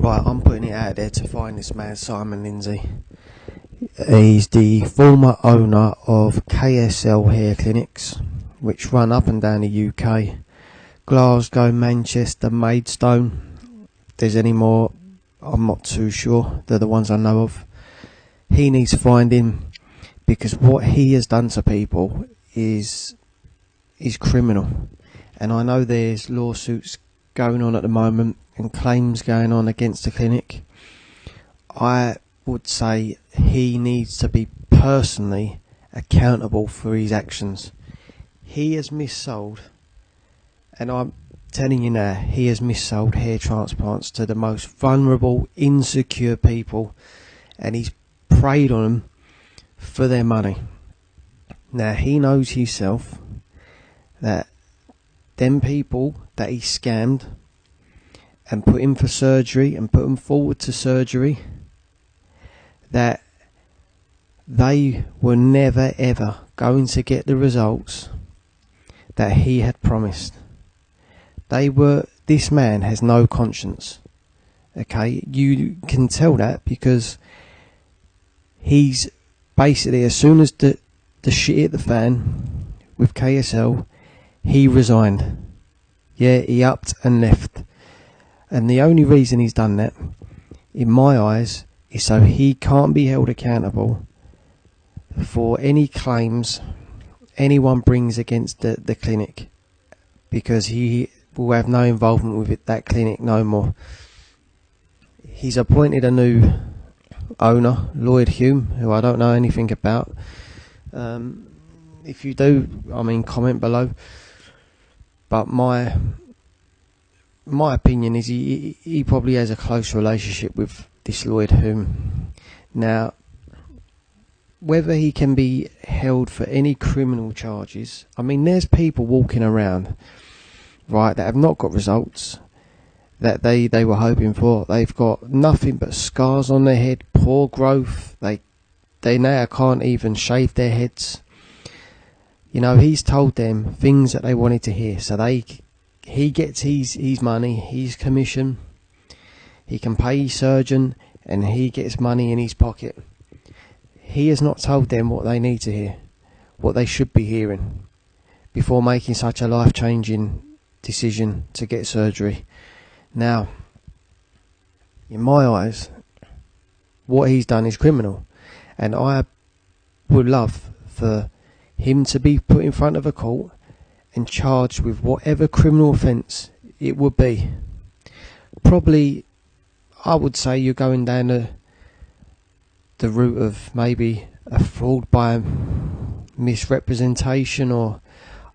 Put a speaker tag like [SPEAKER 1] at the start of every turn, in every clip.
[SPEAKER 1] Right, I'm putting it out there to find this man, Simon Lindsay. He's the former owner of KSL Hair Clinics, which run up and down the UK. Glasgow, Manchester, Maidstone. If there's any more, I'm not too sure. They're the ones I know of. He needs finding, because what he has done to people is criminal. And I know there's lawsuits going on at the moment and claims going on against the clinic. I would say he needs to be personally accountable for his actions. He has missold, and I'm telling you now, he has missold hair transplants to the most vulnerable, insecure people, and he's preyed on them for their money. Now he knows himself that them people that he scammed and put in for surgery and put them forward to surgery, that they were never ever going to get the results that he had promised. This man has no conscience. Okay, you can tell that because he's basically, as soon as the shit hit the fan with KSL, he resigned. Yeah, he upped and left. And the only reason he's done that, in my eyes, is so he can't be held accountable for any claims anyone brings against the clinic, because he will have no involvement with that clinic no more. He's appointed a new owner, Lloyd Hume, who I don't know anything about. If you do, I mean, comment below. But my opinion is he probably has a close relationship with this Lloyd Hume. Now, whether he can be held for any criminal charges, I mean, there's people walking around, right, that have not got results that they were hoping for. They've got nothing but scars on their head, poor growth. They now can't even shave their heads. You know, he's told them things that they wanted to hear, so he gets his money, his commission. He can pay his surgeon, and he gets money in his pocket. He has not told them what they need to hear, what they should be hearing, before making such a life-changing decision to get surgery. Now, in my eyes, what he's done is criminal, and I would love for him to be put in front of a court and charged with whatever criminal offence it would be. Probably, I would say you're going down the route of maybe a fraud by misrepresentation, or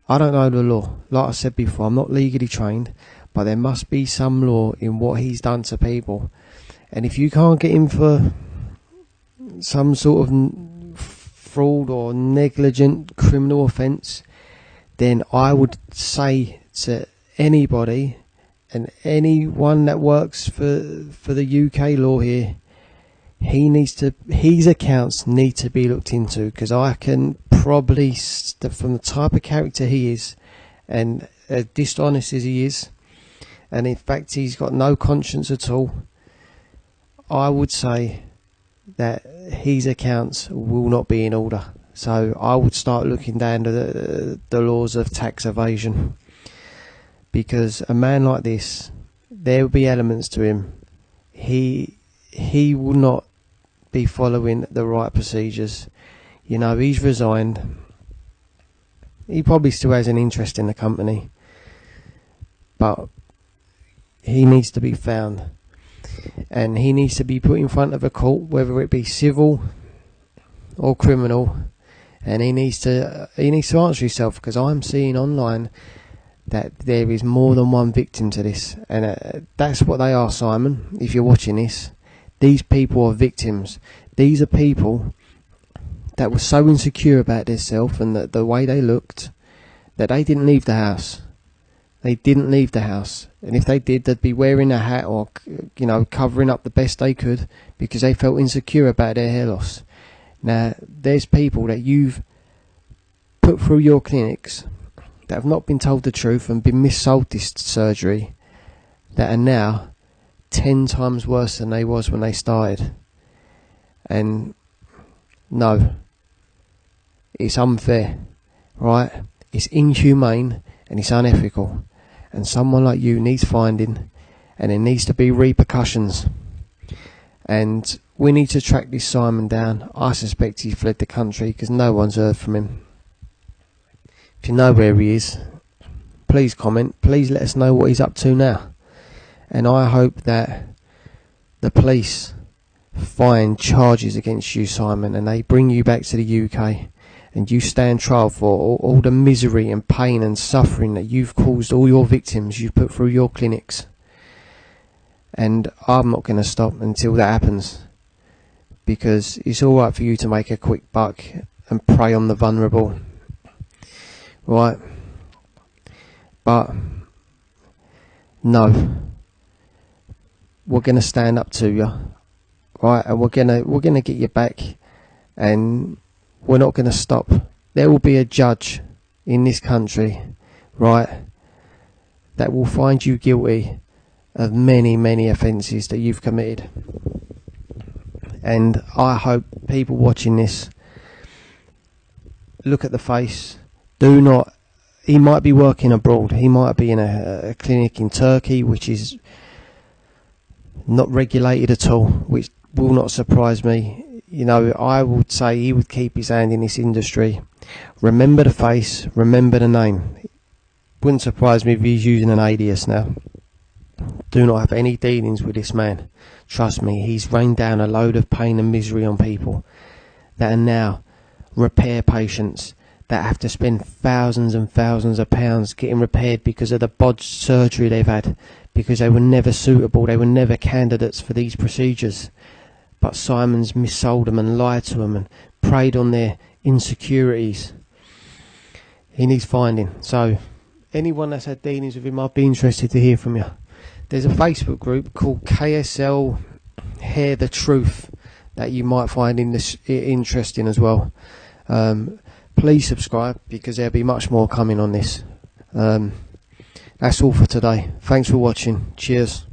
[SPEAKER 1] I don't know the law. Like I said before, I'm not legally trained, but there must be some law in what he's done to people. And if you can't get him for some sort of fraud or negligent criminal offence, then I would say to anybody and anyone that works for the UK law here, his accounts need to be looked into, because I can probably, from the type of character he is and as dishonest as he is, and in fact he's got no conscience at all, I would say that his accounts will not be in order. So I would start looking down to the laws of tax evasion, because a man like this, there will be elements to him. He will not be following the right procedures. You know, he's resigned. He probably still has an interest in the company, but he needs to be found, and he needs to be put in front of a court, whether it be civil or criminal, and he needs to answer himself, because I'm seeing online that there is more than one victim to this, and that's what they are, Simon. If you're watching this, these people are victims. These are people that were so insecure about themselves and the way they looked that they didn't leave the house. They didn't leave the house, and if they did, they'd be wearing a hat or, you know, covering up the best they could, because they felt insecure about their hair loss. Now, there's people that you've put through your clinics that have not been told the truth and been missold this surgery, that are now 10 times worse than they was when they started. And no, it's unfair, right? It's inhumane and it's unethical. And someone like you needs finding, and there needs to be repercussions. And we need to track this Simon down. I suspect he fled the country because no one's heard from him. If you know where he is, please comment. Please let us know what he's up to now. And I hope that the police find charges against you, Simon, and they bring you back to the UK and you stand trial for all the misery and pain and suffering that you've caused all your victims you've put through your clinics. And I'm not going to stop until that happens, because it's alright for you to make a quick buck and prey on the vulnerable, right? But no, we're going to stand up to you, right? And we're going to get you back, and we're not going to stop. There will be a judge in this country, right, that will find you guilty of many, many offences that you've committed. And I hope people watching this look at the face. Do not, he might be working abroad, he might be in a clinic in Turkey which is not regulated at all, which will not surprise me. You know, I would say he would keep his hand in this industry. Remember the face, remember the name. Wouldn't surprise me if he's using an alias now. Do not have any dealings with this man. Trust me, he's rained down a load of pain and misery on people that are now repair patients that have to spend thousands and thousands of pounds getting repaired because of the bodged surgery they've had, because they were never suitable, they were never candidates for these procedures. But Simon's missold them and lied to them and preyed on their insecurities. He needs finding. So anyone that's had dealings with him, I'd be interested to hear from you. There's a Facebook group called KSL Hair the Truth that you might find interesting as well. Please subscribe, because there'll be much more coming on this. That's all for today. Thanks for watching. Cheers.